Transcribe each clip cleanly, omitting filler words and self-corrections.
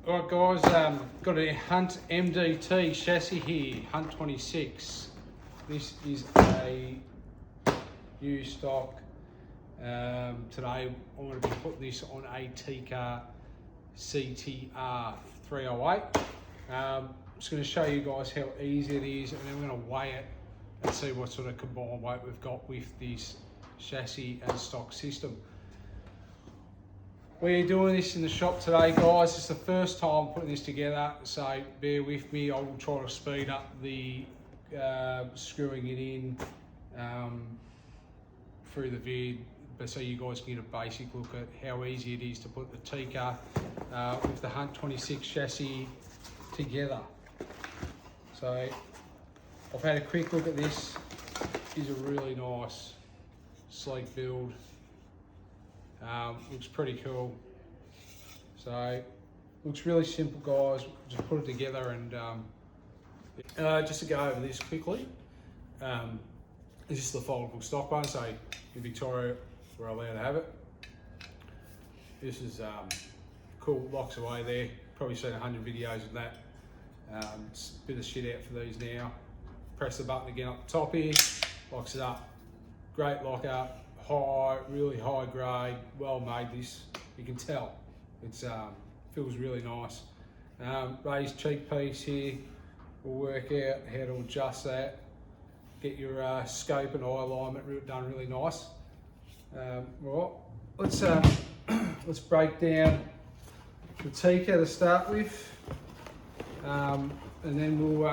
Alright guys, got a Hunt MDT chassis here, hunt26. This is a new stock. Today I'm going to be putting this on a Tikka CTR 308. I'm just going to show you guys how easy it is, and then we're going to weigh it and see what sort of combined weight we've got with this chassis and stock system. We're doing this in the shop today, guys. It's the first time putting this together, so bear with me. I will try to speed up the screwing it in through the vid, but so you guys can get a basic look at how easy it is to put the Tikka with the hunt26 chassis together. So I've had a quick look at this. It's a really nice, sleek build. Looks pretty cool. So looks really simple, guys. Just put it together, and just to go over this quickly, it's just the foldable stock one. So in Victoria we're allowed to have it. This is cool, locks away there. Probably seen 100 videos of that. It's a bit of shit out for these now. Press the button again up the top here, locks it up. Great lock up. High, really high grade, well made. This, you can tell, it's feels really nice. Raised cheek piece here. We'll work out how to adjust that. Get your scope and eye alignment done really nice. Right, let's break down the Tikka to start with, and then we'll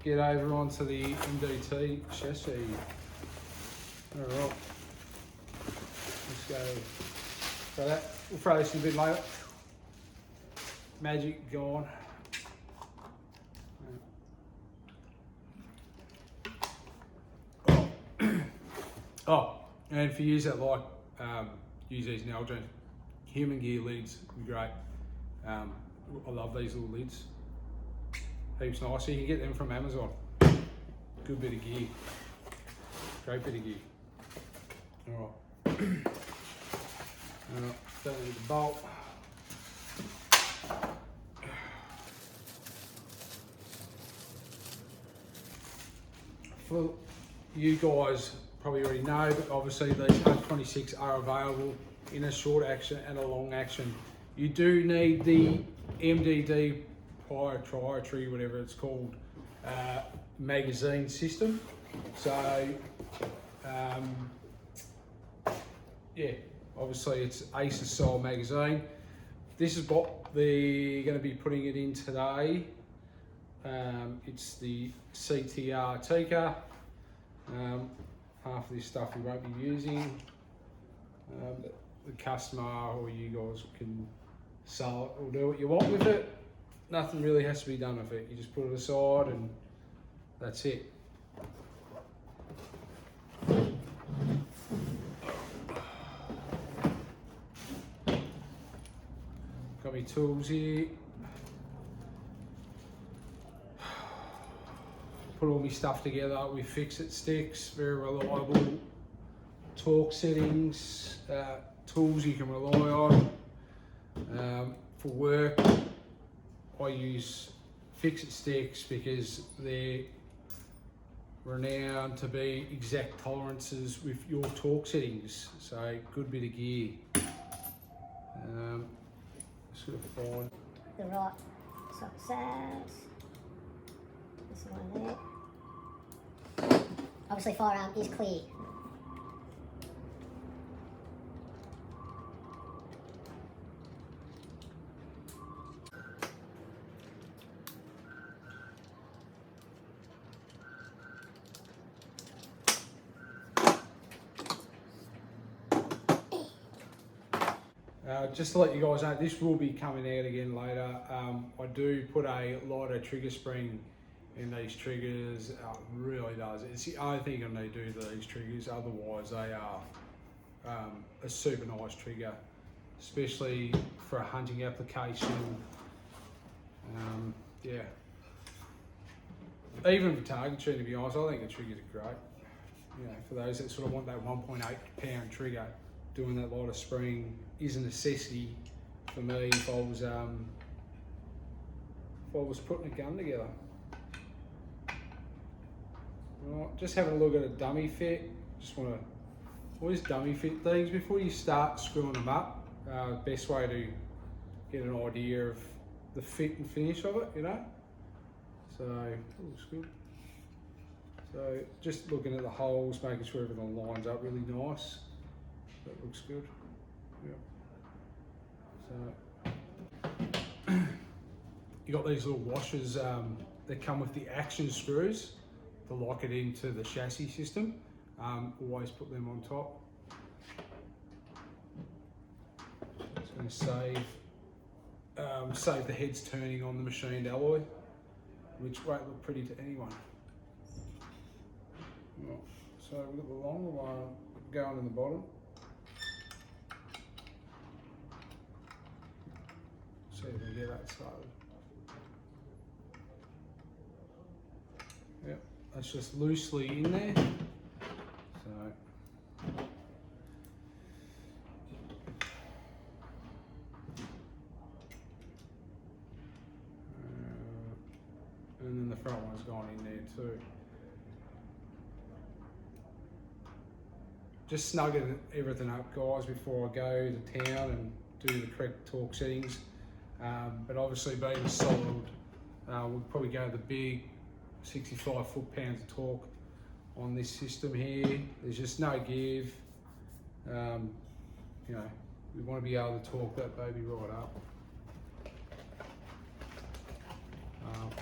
get over onto the MDT chassis. Alright, let's go. So that, we'll throw this in a bit later. Magic gone. Oh, and for you that like use these Nalgene human gear lids, great. I love these little lids. Heaps nice. So you can get them from Amazon. Good bit of gear. Great bit of gear. Alright. Don't need the bolt. For you guys probably already know, but obviously these hunt26 are available in a short action and a long action. You do need the MDT proprietary, whatever it's called, magazine system. So yeah, obviously it's Aces style magazine. This is what they're going to be putting it in today. It's the CTR Tikka. Half of this stuff we won't be using. The customer or you guys can sell it or do what you want with it. Nothing really has to be done with it. You just put it aside and that's it. Got my tools here. Put all my stuff together with fix-it sticks, very reliable. Torque settings, tools you can rely on. For work, I use fix-it sticks because they're renowned to be exact tolerances with your torque settings. So good bit of gear. Sort of fine. The right size. This one there. Obviously firearm is clear. Just to let you guys know, this will be coming out again later. I do put a lighter trigger spring in these triggers. It really does. It's the only thing I need to do to these triggers. Otherwise, they are a super nice trigger, especially for a hunting application. Yeah. Even for target shooting, to be honest, I think the triggers are great. You know, for those that sort of want that 1.8 pound trigger, doing that lighter spring is a necessity for me if I was putting a gun together. Right, just having a look at a dummy fit. Just want to always dummy fit things before you start screwing them up. Best way to get an idea of the fit and finish of it, you know. So looks good. So just looking at the holes, making sure everything lines up really nice. That looks good. Yeah. So you got these little washers that come with the action screws to lock it into the chassis system. Always put them on top. It's going to save the heads turning on the machined alloy, which won't look pretty to anyone. Right, so we've got the longer one going in the bottom. See if we can get that started. Yep, that's just loosely in there. So and then the front one's gone in there too. Just snugging everything up, guys, before I go to town and do the correct torque settings. But obviously being solid, we'll probably go the big 65 foot-pounds of torque on this system here. There's just no give. You know, we want to be able to torque that baby right up.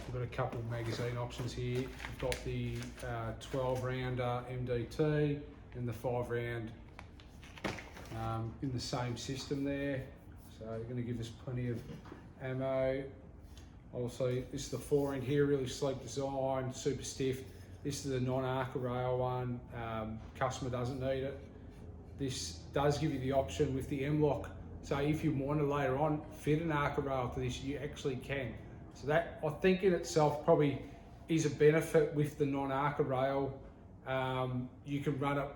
We've got a couple of magazine options here. We've got the 12 rounder MDT and the 5 round in the same system there. So you're going to give us plenty of ammo. Also, this is the 4 end here, really sleek design, super stiff. This is the non-Arca rail one. Customer doesn't need it. This does give you the option with the M-lock. So if you want to later on fit an Arca rail to this, you actually can. So that, I think in itself probably is a benefit with the non-Arca rail. You can run it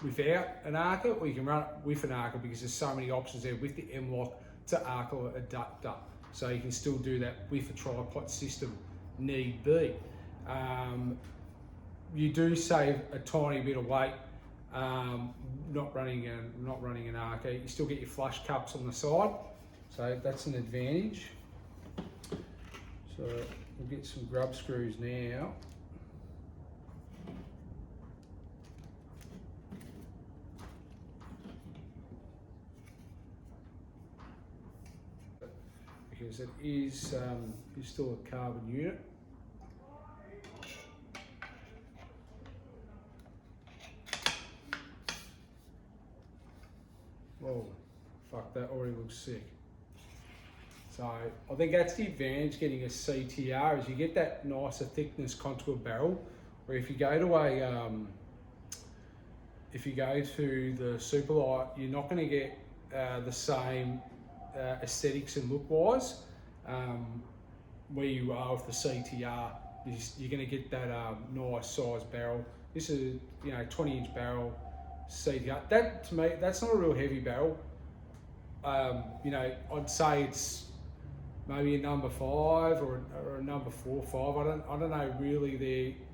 without an Arca, or you can run it with an Arca, because there's so many options there with the M-lock to Arca adapter. So you can still do that with a tripod system, need be. You do save a tiny bit of weight not running an Arca. You still get your flush cups on the side, so that's an advantage. So we'll get some grub screws now. Because it is still a carbon unit. Whoa, fuck, that already looks sick. So I think that's the advantage getting a CTR, is you get that nicer thickness contour barrel, where if you go to the Superlight, you're not going to get the same aesthetics and look wise where you are with the CTR. You're going to get that nice size barrel. This is 20-inch barrel CTR. That to me, that's not a real heavy barrel. I'd say it's maybe a number 5 or a number 4 or 5. I don't know really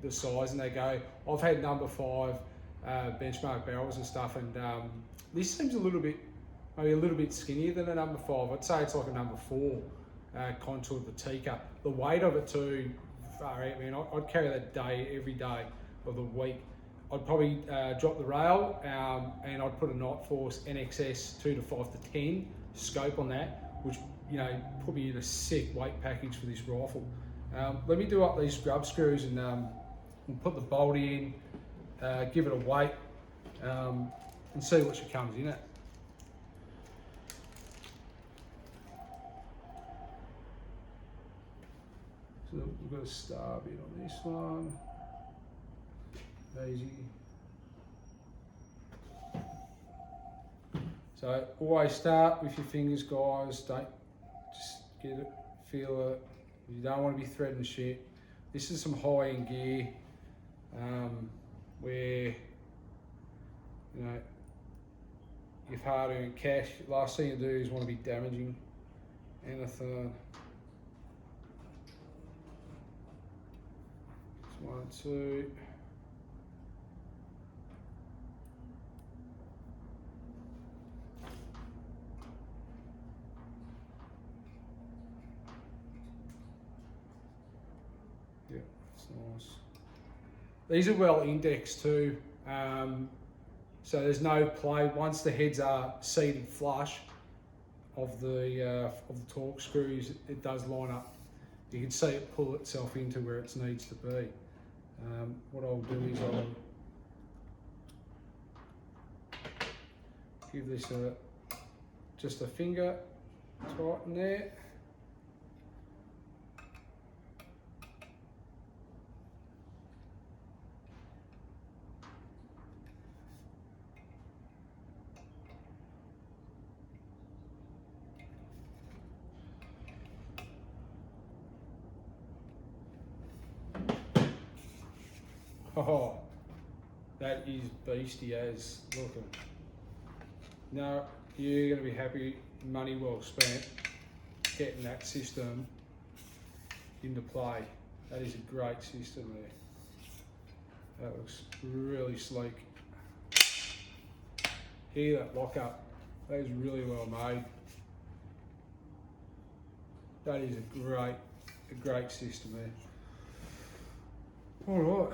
the size, and they go. I've had number 5 benchmark barrels and stuff, and this seems maybe a little bit skinnier than a number 5. I'd say it's like a number 4 contour of the Tikka. The weight of it too, far out, man. I'd carry that every day of the week. I'd probably drop the rail and I'd put a Nightforce NXS 2 to 5 to 10 scope on that, which put me in a sick weight package for this rifle. Let me do up these grub screws and we'll put the bolt in, give it a weight, and see what she comes in at. So we've got a star bit on this one. Easy. So always start with your fingers, guys. Don't just get it, feel it. You don't want to be threading shit. This is some high-end gear where you've hard-earned cash. Last thing you do is want to be damaging anything. It's 1, 2. Yeah, that's nice. These are well indexed too, so there's no play. Once the heads are seated flush of the torque screws, it does line up. You can see it pull itself into where it needs to be. What I'll do is I'll give this just a finger tighten there. Oh, that is beastie as looking. Now you're going to be happy, money well spent, getting that system into play. That is a great system there. That looks really sleek. Hear that lock up? That is really well made. That is a great system there. All right.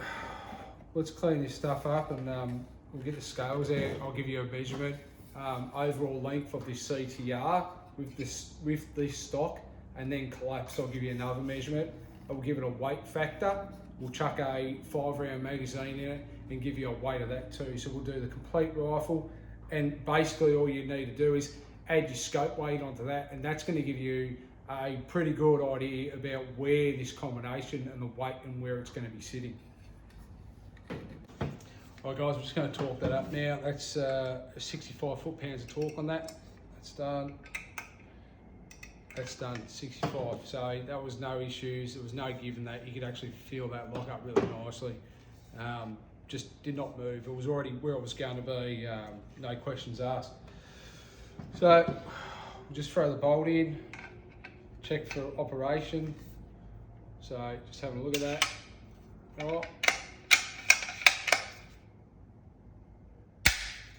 Let's clean this stuff up and we'll get the scales out. I'll give you a measurement. Overall length of this CTR with this stock, and then collapse, I'll give you another measurement. I'll give it a weight factor. We'll chuck a 5-round magazine in it and give you a weight of that too. So we'll do the complete rifle, and basically all you need to do is add your scope weight onto that, and that's going to give you a pretty good idea about where this combination and the weight and where it's going to be sitting. All right guys, I'm just going to torque that up now. That's 65 foot-pounds of torque on that. That's done. That's done, 65. So that was no issues. There was no giving that. You could actually feel that lock up really nicely. Just did not move. It was already where it was going to be. No questions asked. So we'll just throw the bolt in, check for operation. So just having a look at that. Oh.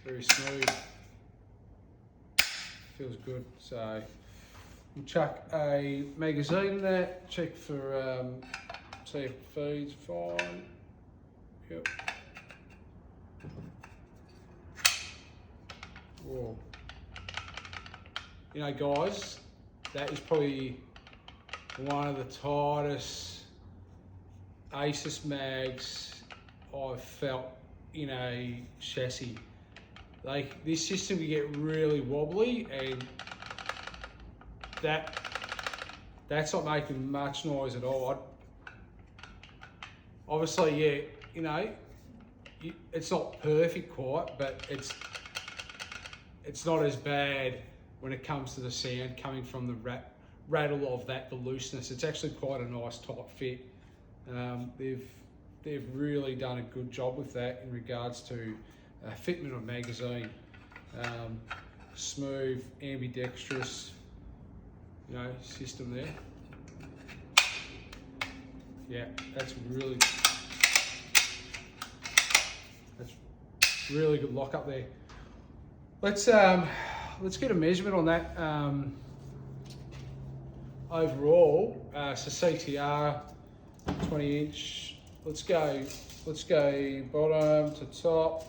Very smooth, feels good. So we'll chuck a magazine in there, check for, see if it feeds fine. Yep. Whoa. You know guys, that is probably one of the tightest ASUS mags I've felt in a chassis. Like, this system can get really wobbly, and that's not making much noise at all. Obviously, yeah, you know, it's not perfect quite, but it's not as bad when it comes to the sound coming from the rattle of that, the looseness. It's actually quite a nice tight fit. They've really done a good job with that in regards to fitment of magazine. Smooth, ambidextrous, you know, system there. Yeah, that's really good lock up there. Let's get a measurement on that. Overall, so CTR 20 inch. Let's go bottom to top.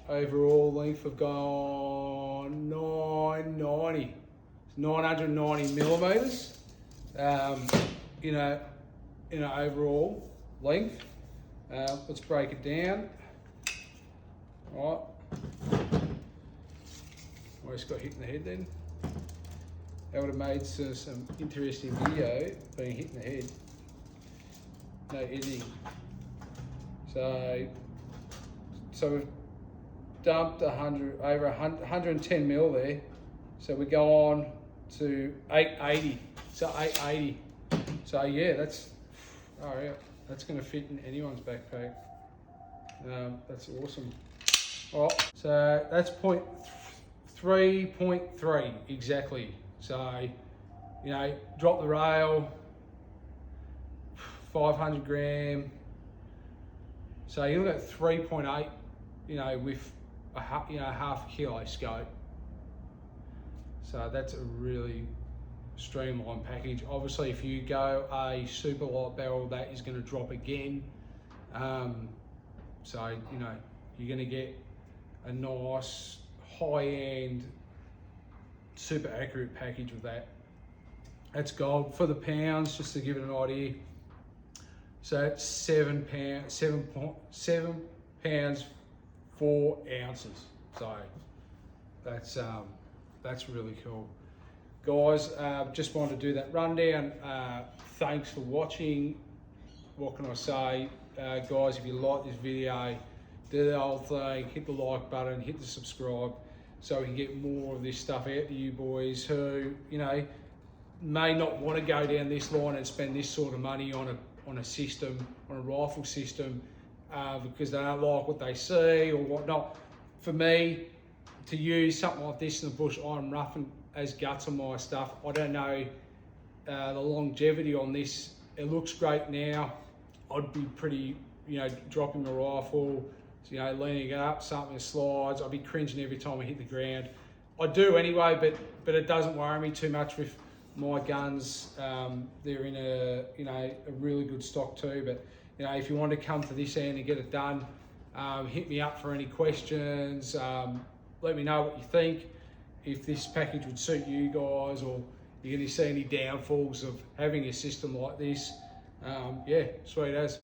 Overall length have gone 990 millimeters. In a overall length. Let's break it down. All right. Almost got hit in the head then. That would have made some interesting video being hit in the head. No editing. So we've dumped 110 mil there. So we go on to 880. So 880. So yeah, that's going to fit in anyone's backpack. That's awesome. All right, so that's 3.3 exactly. So, you know, drop the rail, 500 gram. So you look at 3.8, you know, with half a kilo scope. So that's a really streamlined package. Obviously, if you go a super light barrel, that is going to drop again. So, you know, you're going to get a nice high-end, super accurate package with that. That's gold. For the pounds, just to give it an idea, so it's 7 pounds 4 ounces. So that's really cool, guys. Just wanted to do that rundown. Thanks for watching. What can I say, guys? If you like this video, do the whole thing, hit the like button, hit the subscribe, so we can get more of this stuff out to you boys who, you know, may not want to go down this line and spend this sort of money on a system, on a rifle system, because they don't like what they see or whatnot. For me, to use something like this in the bush, I'm roughing as guts on my stuff. I don't know the longevity on this. It looks great now. I'd be pretty, you know, dropping the rifle, you know, leaning it up, something slides. I'd be cringing every time I hit the ground. I do anyway, but it doesn't worry me too much with my guns. They're in a really good stock too. But you know, if you want to come to this end and get it done, hit me up for any questions. Let me know what you think. If this package would suit you guys, or you're going to see any downfalls of having a system like this. Yeah, sweet as.